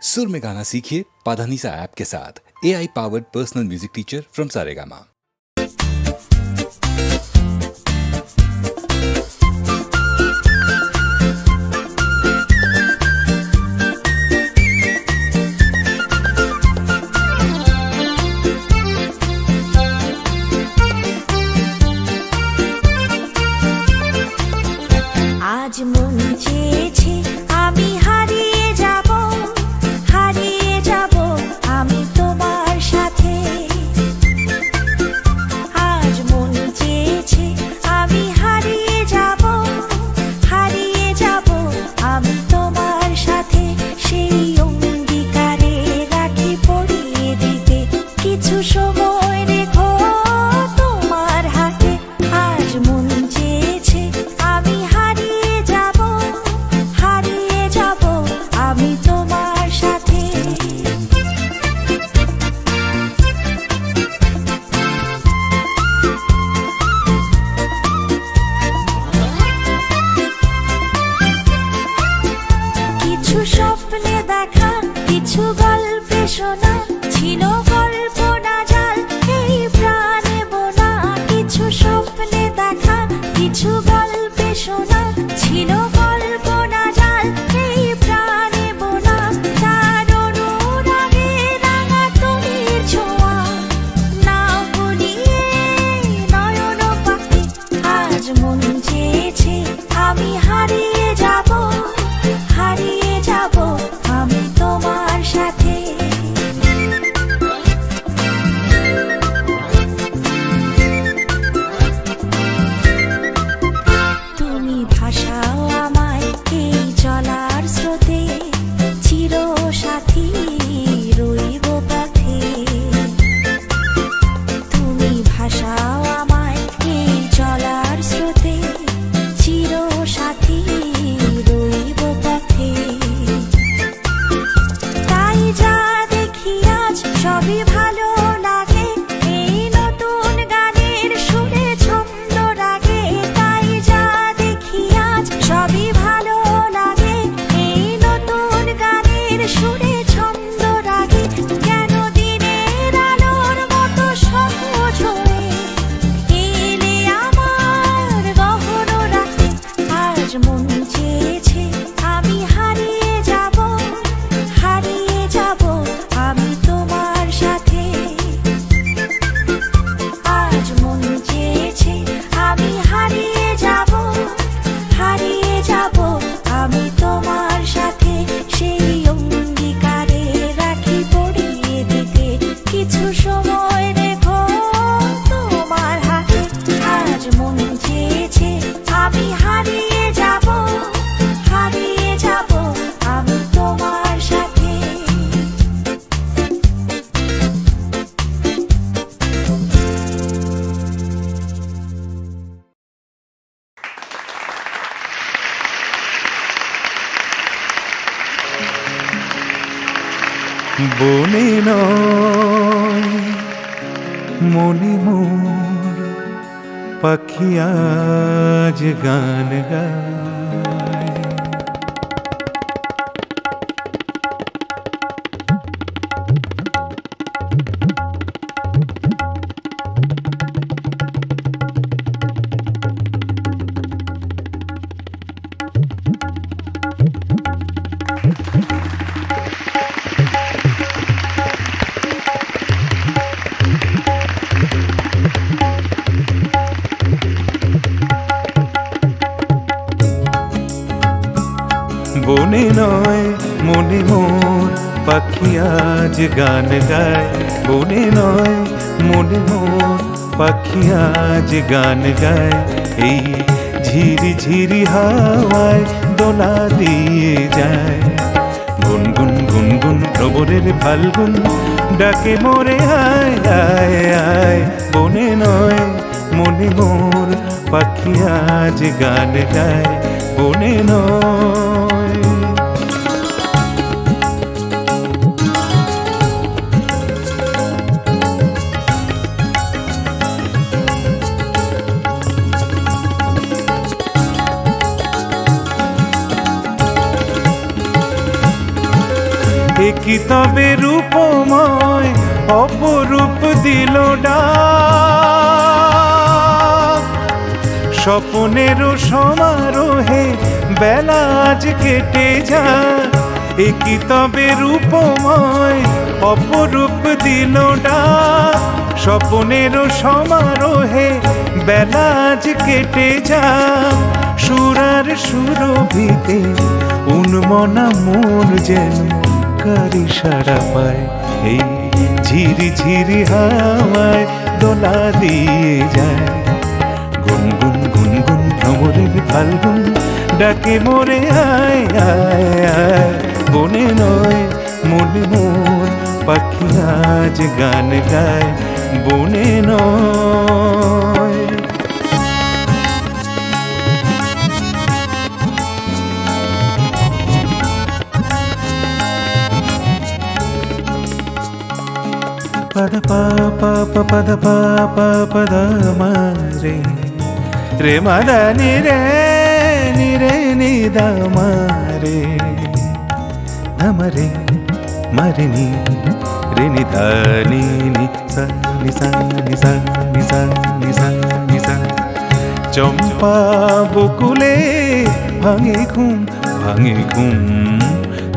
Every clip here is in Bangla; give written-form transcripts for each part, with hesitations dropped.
सुर में गाना सीखिए पाधानीसा ऐप के साथ। AI powered personal music teacher from Saregama. আজ মন চেয়েছে আমি হারিয়ে যাব আমি তোমার সাথে। আজ মন চেয়েছে আমি হারিয়ে যাব আমি তোমার সাথে। সেই অঙ্গীকারে রাখি পরিয়ে দিতে কিছু সময় রেখো তোমার হাতে। আজ মন চেয়েছে আমি হারিয়ে যাব আমি তোমার সাথে। কিছু স্বপ্নে দেখা, কিছু গল্পে শোনা, ছিল কল্পনা জাল এই প্রাণে বোনা। কিছু স্বপ্নে দেখা, কিছু গল্পে শোনা, ছিল কল্পনা জাল এই প্রাণে বোনা। তার অনুরাগে রাঙা তুলির ছোঁয়া, না ভুলিয়ে নয়ন পাখি। আজ মন চেয়েছে আমি হারিয়ে যাব আমি তোমার সাথে। তুমি ভাসাও আমায় এই চলার স্রোতে, চির সাথী রইব পথে। তুমি ভাসাও আমায় এই চলার স্রোতে, চির সাথী রইব পথে। তাই যা দেখি আজ সবই ভালো লাগে, এই নতুন গানের সুরে ছন্দ রাগে। তাই যা দেখি আজ সবই ভালো লাগে, এই নতুন গানের সুরে ছন্দ রাগে। কেন দিনের আলোর মতো সহজ হয়ে এলে আমার গহন রাতে। আজ মন চেয়েছে আমি হারিয়ে যাব আমি তোমার সাথে। আজ মন চেয়েছে আমি হারিয়ে যাব আমি তোমার সাথে। সেই অঙ্গীকারে রাখি পরিয়ে দিতে কিছু সময় রেখো তোমার হাতে। আজ মন চেয়েছে আমি হারিয়ে যাব আমি তোমার সাথে। বনে নয় মনে মোর পাখি আজ গান গায়। বনে নয় মনে মোর পাখি আজ গান গায়। বনে নয় মনে মোর পাখি আজ গান গায়। এই ঝিরি ঝিরি হাওয়ায় দোলা দিয়ে যায়। গুনগুন গুনগুন প্রবরের ফাল্গুন ডাকে মোরে আয় আয় আয়। বনে নয় মনে মোর পাখি আজ গান গায়। বনে নয় কি তবে রূপময় অপরূপ দিল ডাক, স্বপ্নেরও সমারোহে বেলা আজ কেটে যায়। কি তবে রূপময় অপরূপ দিল ডাক, স্বপ্নেরও সমারোহে বেলা আজ কেটে যায়। সুরার সুরভিতে উন্মনা মন যেন কারি সারা পায়, এই ঝিরি ঝিরি হাওয়ায় দোলা দিয়ে যায়। গুনগুন গুনগুন ভ্রমরের ফাল্গুন ডাকে মোরে আয় আয় আয়, বনে নয় মনে মোর পাখি আজ গান গায়, বনে নয়। పద పా పా ప పద పా పా పద మా రే రే మద ని రే ని ద మా రే ధమ రే మరి ని రే ని ధ ని సా ని సా ని సా ని సా নি সা নি সা। চম্পা বকুলে ভাঙে ঘুম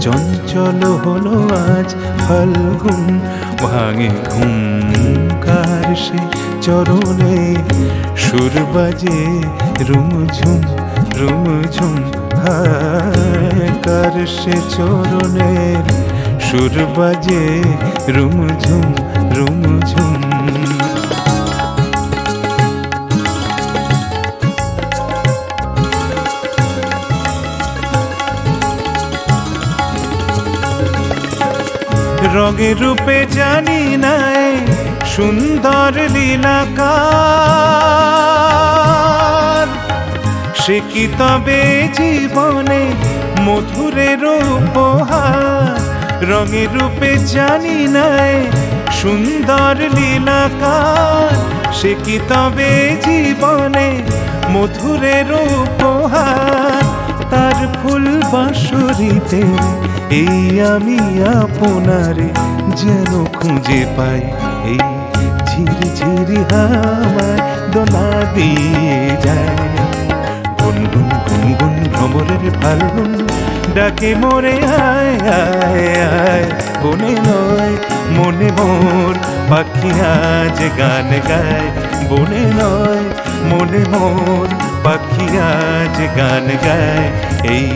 চঞ্চল হলো আজ ফাল্গুন, ভাঙে ঘুম কার সে চরণে সুর বাজে রুমঝুম কার সে চরণে সুর বাজে রুমঝুম। রঙে রূপে জানি নাই সুন্দর লীলাকার, সে কি তবে জীবনে মধুরের উপহার। রঙে রূপে জানি নাই সুন্দর লীলাকার, সে কি তবে জীবনে মধুরের উপহার। তার ফুল বাঁশরীতে এই আমি আপনারে যেন খুঁজে পাই, এই ঝিরি ঝিরি হাওয়ায় দোলা দিয়ে যায়। গুনগুন গুনগুন ভ্রমরের ফাল্গুন ডাকে মোরে আয় আয় আয়, বনে নয় মনে মোর পাখি আজ গান গায়, বনে নয় মনে মোর পাখি আজ গান গায়। এই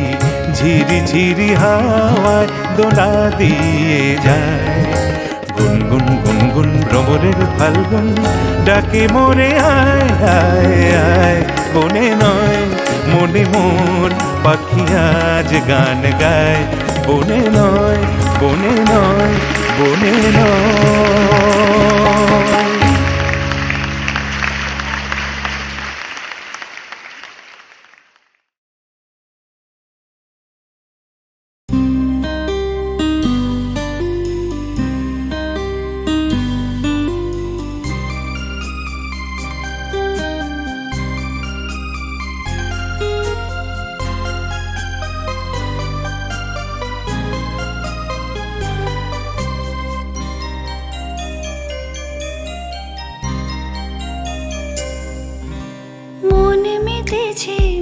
ঝিরি ঝিরি হাওয়ায় দোলা দিয়ে যায়। গুনগুন গুনগুন ভ্রমরের ফাল্গুন ডাকে মোরে আয় আয় আয়, বনে নয় মনে মোর পাখি আজ গান গায়, বনে নয় বনে নয় বনে নয়।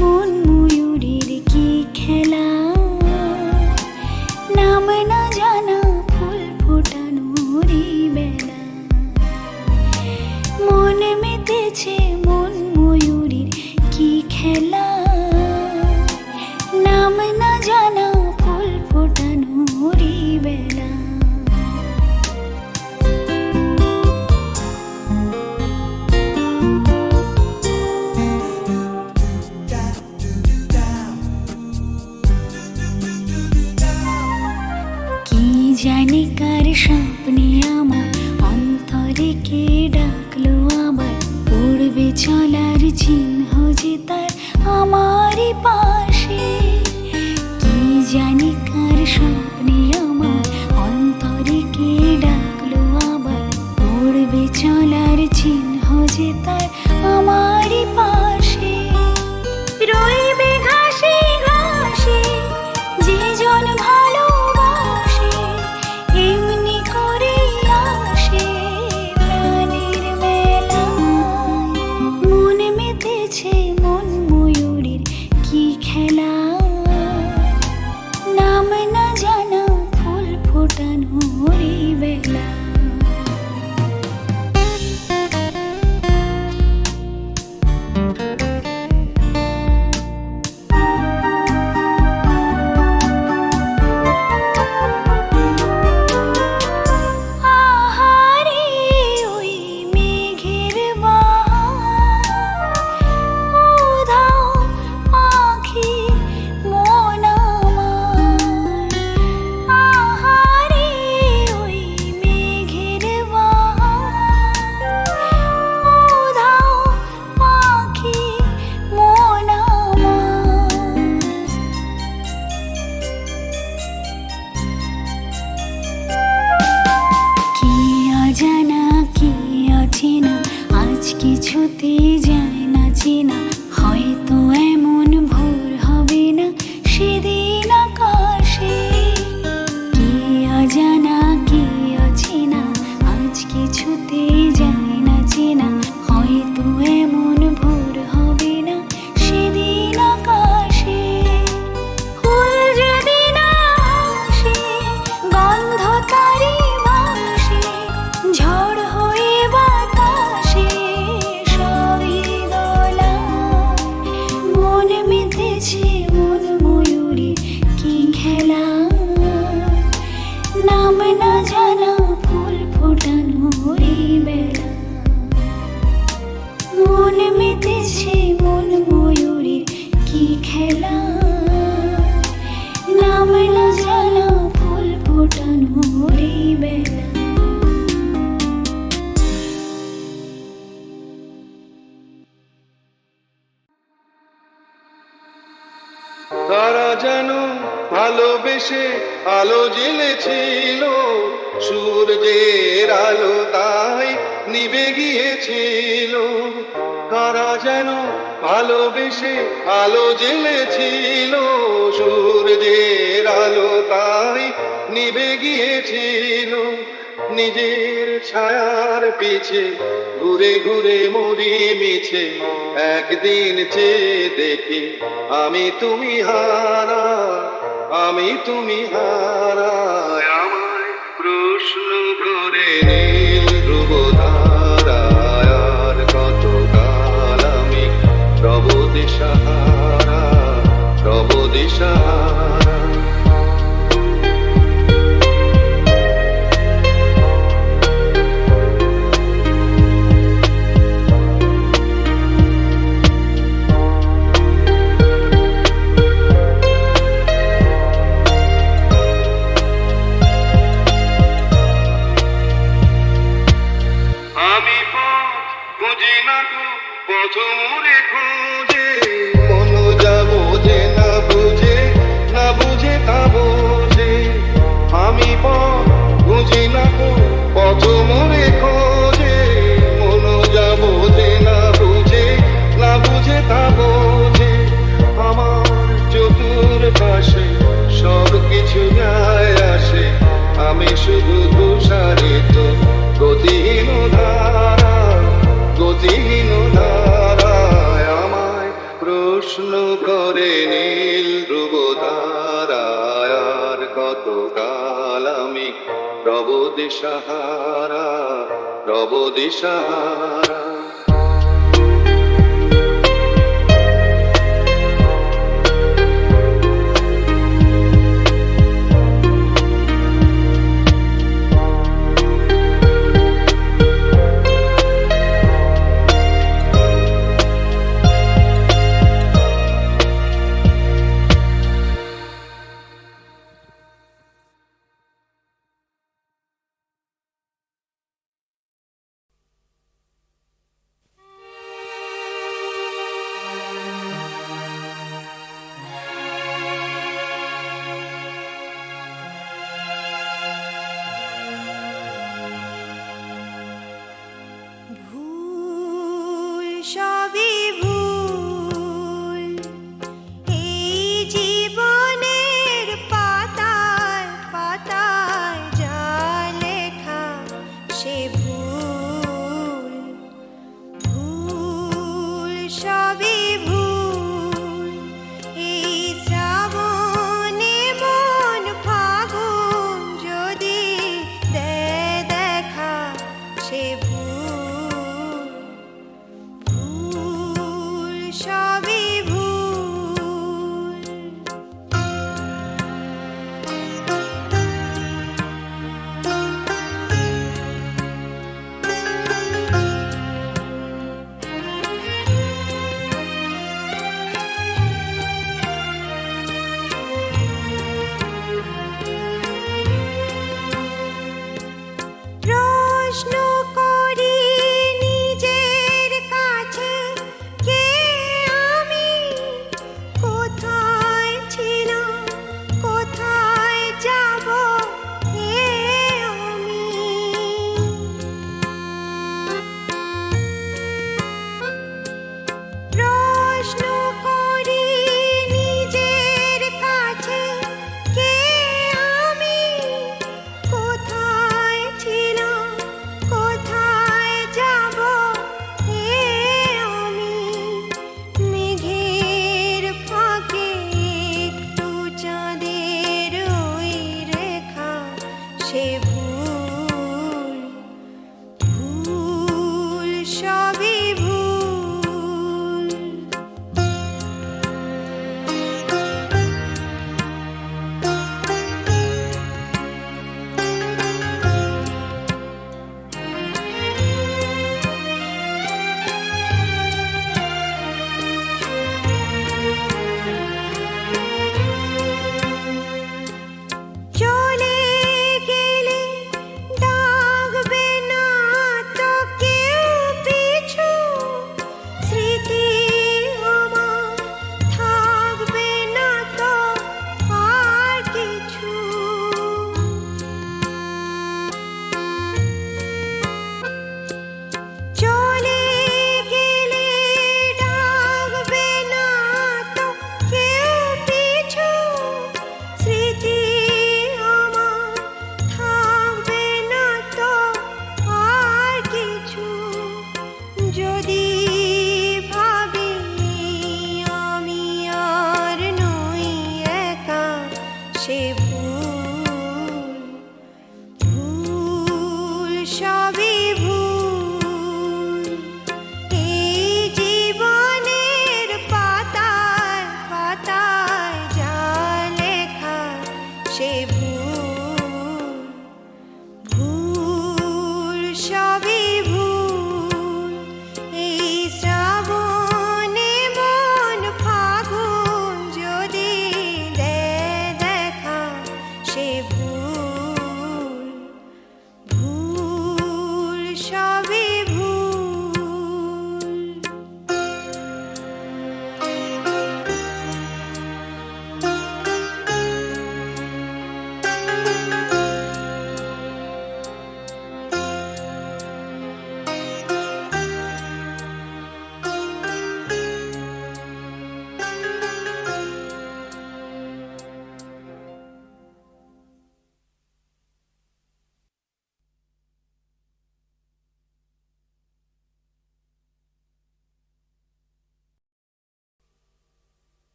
মন ময়ূরীর কি খেলা, নাম না জানা ফুল ফোটানোরই বেলা। মন মেতেছে মন ময়ূরীর কি খেলা, নাম না জানা ফুল ফোটানোরই বেলা। জানি কার স্বপ্নে আমার অন্তরে কে ডাকলো আবার, পড়বে চলার চিহ্ন যে তার আমারই পাশে। কি জানি কার স্বপ্নে আমার অন্তরে কে ডাকলো আবার, পড়বে চলার চিহ্ন যে তার আমারই পাশে। রইবে ঘাসে ঘাসে যে জন ভালোবাসে, অচেনা আজ কিছুতে যায় না চেনা, হয়তো এমন ভোর হবে না সেদিন আকাশে। কি অজানা কি অচেনা আজ কিছুতে যায় না চেনা, হয়তো এমন ভোর হবে না সেদিন আকাশে। ফুল যদি না হাসে, গন্ধ তারি ভাসে, ঝড় হয়ে বাতাসে সবই দোলা। মন মেতেছে মন ময়ূরী কি খেলা, নাম না জানা ফুল ফোটানোর এই বেলা। মন মেতেছে মন ময়ূরীর কি খেলা, নাম না জানা ফুল ফোটানোর এই বেলা। তারা যেন ভালোবেসে আলো জ্বেলেছিল, সূর্যের আলো তাই নিভে গিয়েছিল। তারা যেন ভালোবেসে আলো জ্বেলেছিল, সূর্যের আলো তাই নিভে গিয়েছিল। নিজের ছায়ার পিছে ঘুরে ঘুরে মরি মিছে, একদিন চেয়ে দেখি আমি তুমি হারা, আমি তুমি হারা। আমায় প্রশ্ন করে নীল ধ্রুব ধারায়, আর কত কাল আমি রব দিশাহারা, রব দিশাহারা। আমি পথ খুঁজি না তো পথ মোরে খোঁজে, মন যাব যে না বুঝে, না বুঝে তা বোঝে। আমি পথ খুঁজি না তো পথ মোরে খোঁজে, মন যাব যে না বুঝে, না বুঝে তা বোঝে। আমার চতুর্পাশে সব কিছু যায় আসে, আমি শুধু তুষারিত গতিহীন ধারা, গতিহীন ধারায়। আমায় প্রশ্ন করে নীল ধ্রুব ধারায়, আর কত কাল আমি রব দিশাহারা, রব দিশাহারা। সে